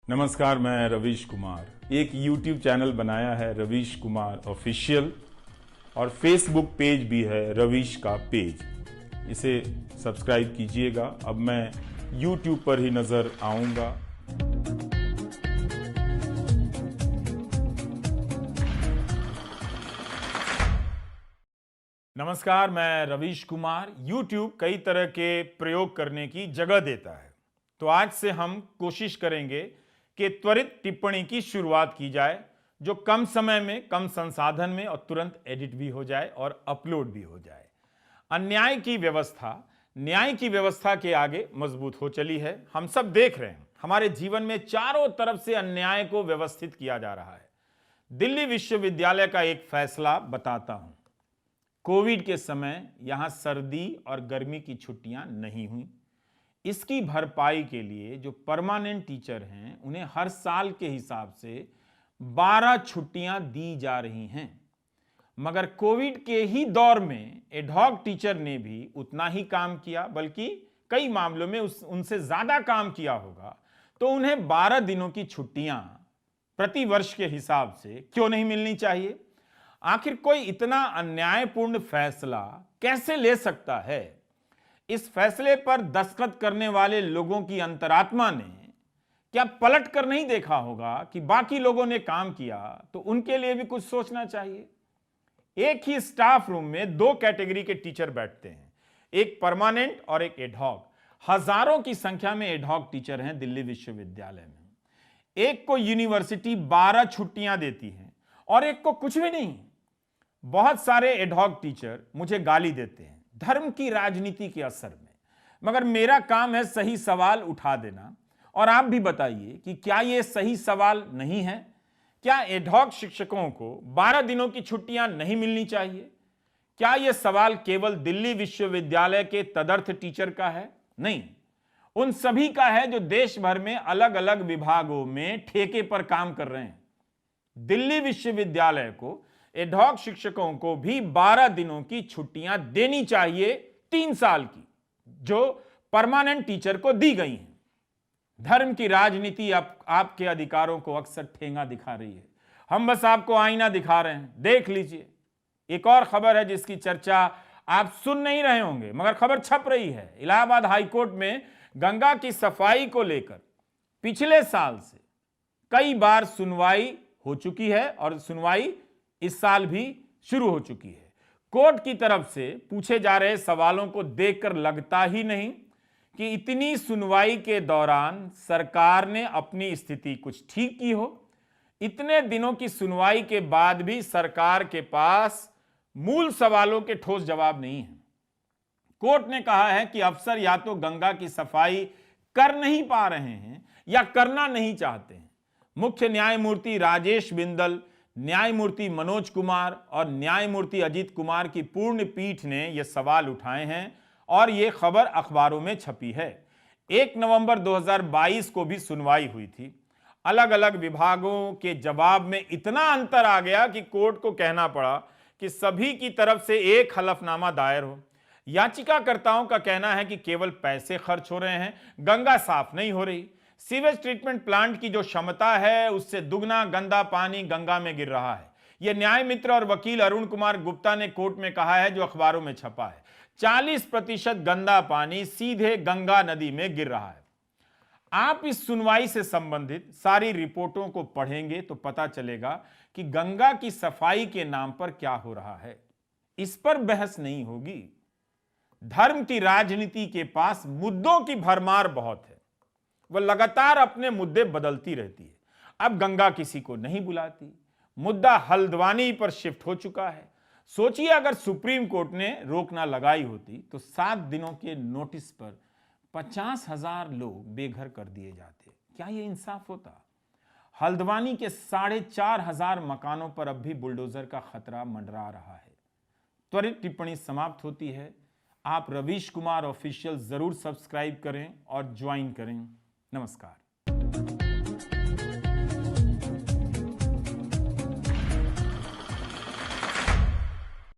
नमस्कार, मैं रवीश कुमार। एक YouTube चैनल बनाया है रवीश कुमार ऑफिशियल और फेसबुक पेज भी है रवीश का पेज। इसे सब्सक्राइब कीजिएगा। अब मैं YouTube पर ही नजर आऊंगा। नमस्कार, मैं रवीश कुमार। YouTube कई तरह के प्रयोग करने की जगह देता है, तो आज से हम कोशिश करेंगे कि त्वरित टिप्पणी की शुरुआत की जाए, जो कम समय में, कम संसाधन में और तुरंत एडिट भी हो जाए और अपलोड भी हो जाए। अन्याय की व्यवस्था न्याय की व्यवस्था के आगे मजबूत हो चली है। हम सब देख रहे हैं, हमारे जीवन में चारों तरफ से अन्याय को व्यवस्थित किया जा रहा है। दिल्ली विश्वविद्यालय का एक फैसला बताता हूं। कोविड के समय यहां सर्दी और गर्मी की छुट्टियां नहीं हुई। इसकी भरपाई के लिए जो परमानेंट टीचर हैं, उन्हें हर साल के हिसाब से 12 छुट्टियां दी जा रही हैं। मगर कोविड के ही दौर में एडहॉक टीचर ने भी उतना ही काम किया, बल्कि कई मामलों में उनसे ज्यादा काम किया होगा। तो उन्हें 12 दिनों की छुट्टियां प्रति वर्ष के हिसाब से क्यों नहीं मिलनी चाहिए? आखिर कोई इतना अन्यायपूर्ण फैसला कैसे ले सकता है? इस फैसले पर दस्तखत करने वाले लोगों की अंतरात्मा ने क्या पलट कर नहीं देखा होगा कि बाकी लोगों ने काम किया, तो उनके लिए भी कुछ सोचना चाहिए। एक ही स्टाफ रूम में दो कैटेगरी के टीचर बैठते हैं, एक परमानेंट और एक एडहॉक। हजारों की संख्या में एडहॉक टीचर हैं दिल्ली विश्वविद्यालय में। एक को यूनिवर्सिटी 12 छुट्टियां देती है और एक को कुछ भी नहीं। बहुत सारे एडहॉक टीचर मुझे गाली देते हैं धर्म की राजनीति के असर में, मगर मेरा काम है सही सवाल उठा देना। और आप भी बताइए कि क्या यह सही सवाल नहीं है? क्या एडहॉक शिक्षकों को 12 दिनों की छुट्टियां नहीं मिलनी चाहिए? क्या यह सवाल केवल दिल्ली विश्वविद्यालय के तदर्थ टीचर का है? नहीं, उन सभी का है जो देश भर में अलग अलग विभागों में ठेके पर काम कर रहे हैं। दिल्ली विश्वविद्यालय को एडहॉक शिक्षकों को भी 12 दिनों की छुट्टियां देनी चाहिए, 3 साल की, जो परमानेंट टीचर को दी गई हैं। धर्म की राजनीति आपके अधिकारों को अक्सर ठेंगा दिखा रही है। हम बस आपको आईना दिखा रहे हैं, देख लीजिए। एक और खबर है जिसकी चर्चा आप सुन नहीं रहे होंगे, मगर खबर छप रही है। इलाहाबाद हाईकोर्ट में गंगा की सफाई को लेकर पिछले साल से कई बार सुनवाई हो चुकी है और सुनवाई इस साल भी शुरू हो चुकी है। कोर्ट की तरफ से पूछे जा रहे सवालों को देखकर लगता ही नहीं कि इतनी सुनवाई के दौरान सरकार ने अपनी स्थिति कुछ ठीक की हो। इतने दिनों की सुनवाई के बाद भी सरकार के पास मूल सवालों के ठोस जवाब नहीं है। कोर्ट ने कहा है कि अफसर या तो गंगा की सफाई कर नहीं पा रहे हैं या करना नहीं चाहते हैं। मुख्य न्यायमूर्ति राजेश बिंदल, न्यायमूर्ति मनोज कुमार और न्यायमूर्ति अजीत कुमार की पूर्ण पीठ ने यह सवाल उठाए हैं और यह खबर अखबारों में छपी है। 1 नवंबर 2022 को भी सुनवाई हुई थी। अलग अलग विभागों के जवाब में इतना अंतर आ गया कि कोर्ट को कहना पड़ा कि सभी की तरफ से एक हलफनामा दायर हो। याचिकाकर्ताओं का कहना है कि केवल पैसे खर्च हो रहे हैं, गंगा साफ नहीं हो रही। सीवेज ट्रीटमेंट प्लांट की जो क्षमता है उससे दुगना गंदा पानी गंगा में गिर रहा है। यह न्याय मित्र और वकील अरुण कुमार गुप्ता ने कोर्ट में कहा है, जो अखबारों में छपा है। 40% गंदा पानी सीधे गंगा नदी में गिर रहा है। आप इस सुनवाई से संबंधित सारी रिपोर्टों को पढ़ेंगे तो पता चलेगा कि गंगा की सफाई के नाम पर क्या हो रहा है। इस पर बहस नहीं होगी। धर्म की राजनीति के पास मुद्दों की भरमार बहुत है। वह लगातार अपने मुद्दे बदलती रहती है। अब गंगा किसी को नहीं बुलाती। मुद्दा हल्द्वानी पर शिफ्ट हो चुका है। सोचिए, अगर सुप्रीम कोर्ट ने रोक ना लगाई होती तो 7 दिनों के नोटिस पर 50,000 लोग बेघर कर दिए जाते। क्या यह इंसाफ होता? हल्द्वानी के 4,500 मकानों पर अब भी बुलडोजर का खतरा मंडरा रहा है। त्वरित टिप्पणी समाप्त होती है। आप रवीश कुमार ऑफिशियल जरूर सब्सक्राइब करें और ज्वाइन करें। नमस्कार।